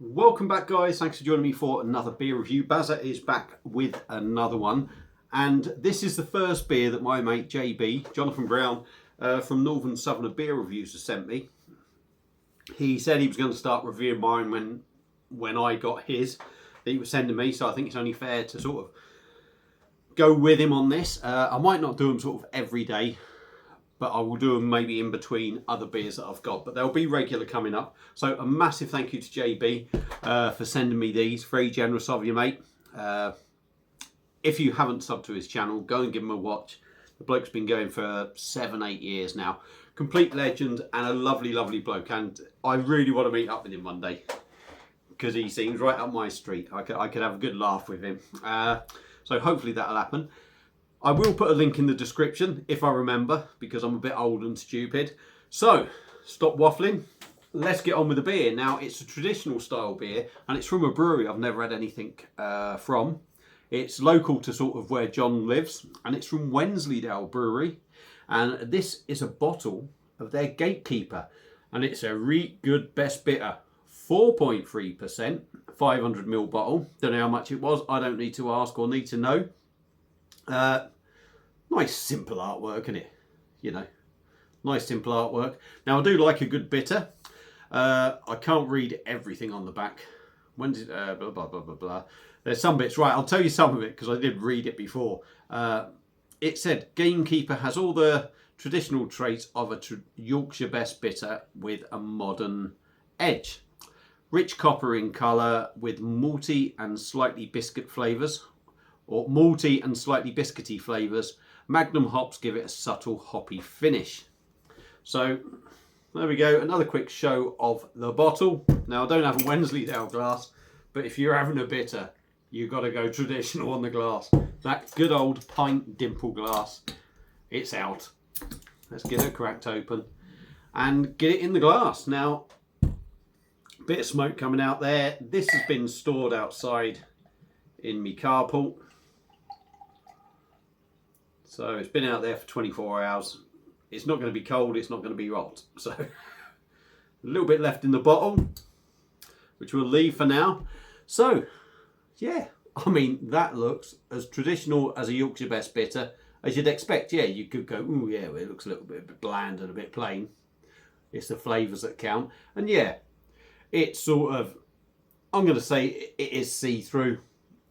Welcome back, guys. Thanks for joining me for another beer review. Bazza is back with another one, and this is the first beer that my mate JB, Jonathan Brown, from Northern Southerner Beer Reviews has sent me. He said he was going to start reviewing mine when I got his that he was sending me, so I think it's only fair to sort of go with him on this. I might not do them sort of every day, but I will do them maybe in between other beers that I've got. But they'll be regular coming up. So a massive thank you to JB for sending me these. Very generous of you, mate. If you haven't subbed to his channel, go and give him a watch. The bloke's been going for 7-8 years now. Complete legend and a lovely, lovely bloke. And I really want to meet up with him one day, because he seems right up my street. I could have a good laugh with him. So hopefully that'll happen. I will put a link in the description if I remember, because I'm a bit old and stupid. So, stop waffling. Let's get on with the beer. Now, it's a traditional style beer, and it's from a brewery I've never had anything from. It's local to sort of where John lives, and it's from Wensleydale.brewery. And this is a bottle of their GameKeeper, and it's a really good best bitter. 4.3%, 500ml bottle. Don't know how much it was. I don't need to ask or need to know. Nice simple artwork, isn't it? You know, nice simple artwork. Now I do like a good bitter. I can't read everything on the back. When did blah blah blah blah blah. There's some bits, right? I'll tell you some of it because I did read it before. It said GameKeeper has all the traditional traits of a Yorkshire best bitter with a modern edge. Rich copper in colour with malty and slightly biscuit flavours. Or malty and slightly biscuity flavours. Magnum hops give it a subtle hoppy finish. So there we go, another quick show of the bottle. Now I don't have a Wensleydale glass, but if you're having a bitter, you've got to go traditional on the glass. That good old pint dimple glass, it's out. Let's get it cracked open and get it in the glass. Now, bit of smoke coming out there. This has been stored outside in my carport. So it's been out there for 24 hours. It's not going to be cold, it's not going to be hot. So a little bit left in the bottle, which we'll leave for now. So, yeah, I mean, that looks as traditional as a Yorkshire best bitter as you'd expect. Yeah, you could go, ooh, yeah, well, it looks a little bit bland and a bit plain. It's the flavours that count. And yeah, it's sort of, I'm going to say it is see-through.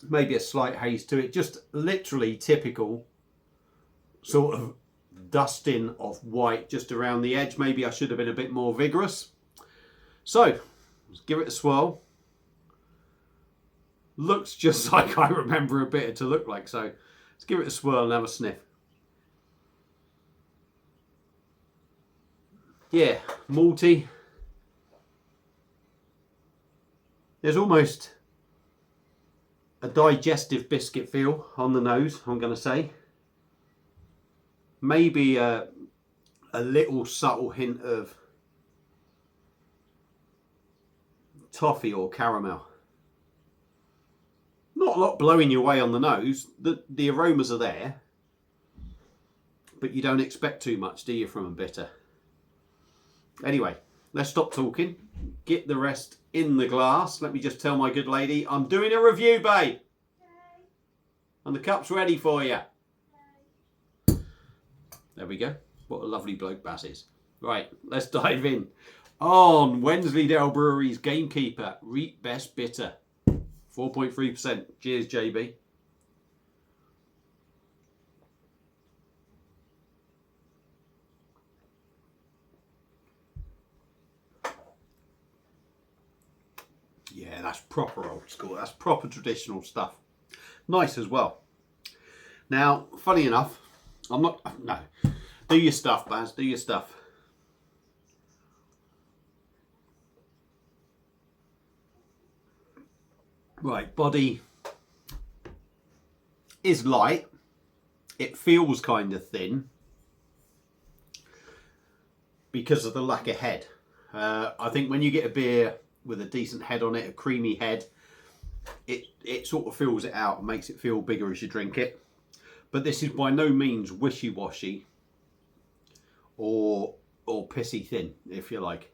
Maybe a slight haze to it. Just literally typical sort of dusting of white just around the edge. Maybe I should have been a bit more vigorous. So, let's give it a swirl. Looks just like I remember a bitter to look like. So, let's give it a swirl and have a sniff. Yeah, malty. There's almost a digestive biscuit feel on the nose, I'm going to say. Maybe a little subtle hint of toffee or caramel. Not a lot blowing you away on the nose. The aromas are there, but you don't expect too much, do you, from a bitter? Anyway, let's stop talking. Get the rest in the glass. Let me just tell my good lady, I'm doing a review, babe. And the cup's ready for you. There we go. What a lovely bloke Baz is. Right, let's dive in. On Wensleydale Brewery's GameKeeper Reap Best Bitter. 4.3%. Cheers, JB. Yeah, that's proper old school. That's proper traditional stuff. Nice as well. Now, funny enough, I'm not, no. Do your stuff, Baz, do your stuff. Right, body is light. It feels kind of thin because of the lack of head. I think when you get a beer with a decent head on it, a creamy head, it sort of fills it out and makes it feel bigger as you drink it. But this is by no means wishy-washy or pissy thin, if you like.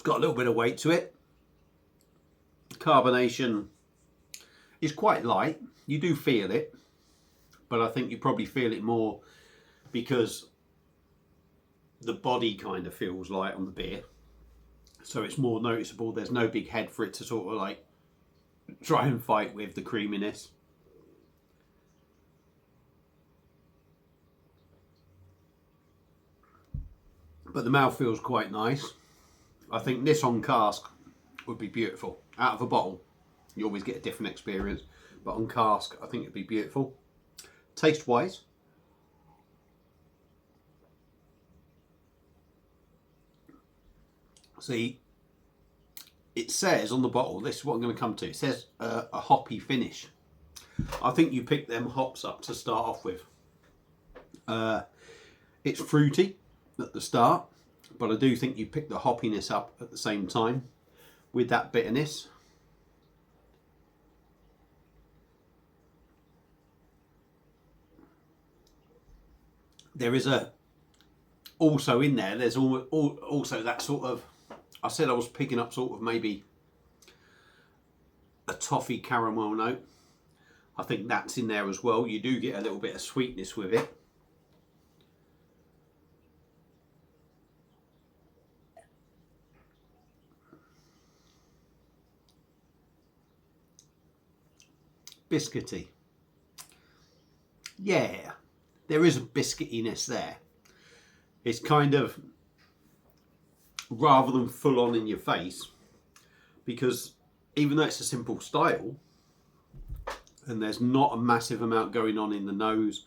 got a little bit of weight to it. Carbonation is quite light. You do feel it, but I think you probably feel it more because the body kind of feels light on the beer, so it's more noticeable. There's no big head for it to sort of like try and fight with the creaminess. But the mouth feels quite nice. I think this on cask would be beautiful. Out of a bottle, you always get a different experience, but on cask, I think it'd be beautiful. Taste wise, see, it says on the bottle, this is what I'm going to come to, it says a hoppy finish. I think you pick them hops up to start off with. It's fruity at the start, but I do think you pick the hoppiness up at the same time with that bitterness. There is also in there, there's also that sort of, I said I was picking up sort of maybe a toffee caramel note. I think that's in there as well. You do get a little bit of sweetness with it. Biscuity. Yeah, there is a biscuitiness there. It's kind of, rather than full on in your face, because even though it's a simple style and there's not a massive amount going on in the nose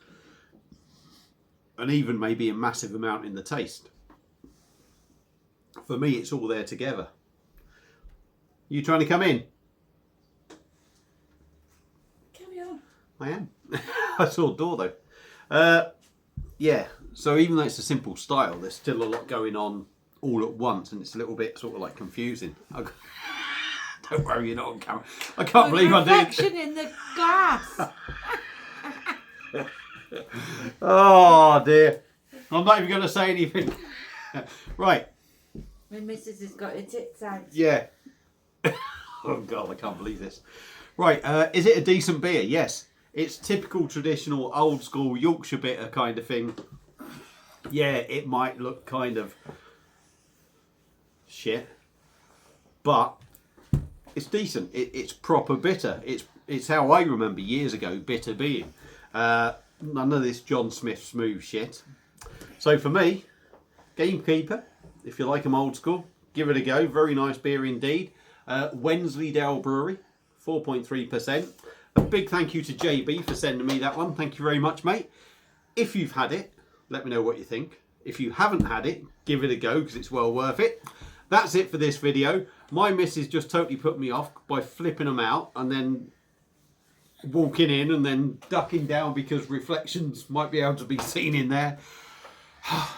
and even maybe a massive amount in the taste, for me it's all there together. You trying to come in? Carry on. I am. I saw a door though. Yeah, so even though it's a simple style, there's still a lot going on all at once, and it's a little bit sort of like confusing. Don't worry, you're not on camera. I can't believe I did. Reflection in the glass. Oh dear. I'm not even going to say anything. Right. My missus has got her tits out. Yeah. Oh God, I can't believe this. Right, is it a decent beer? Yes. It's typical, traditional, old school Yorkshire bitter kind of thing. Yeah, it might look kind of shit, but it's decent. It's proper bitter. It's how I remember years ago bitter being. None of this John Smith smooth shit. So for me, GameKeeper, if you like them old school, give it a go. Very nice beer indeed. Wensleydale.brewery, 4.3%. A big thank you to JB for sending me that one. Thank you very much, mate. If you've had it, let me know what you think. If you haven't had it, give it a go because it's well worth it. That's it for this video. My missus just totally put me off by flipping them out and then walking in and then ducking down because reflections might be able to be seen in there.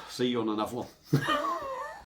See you on another one.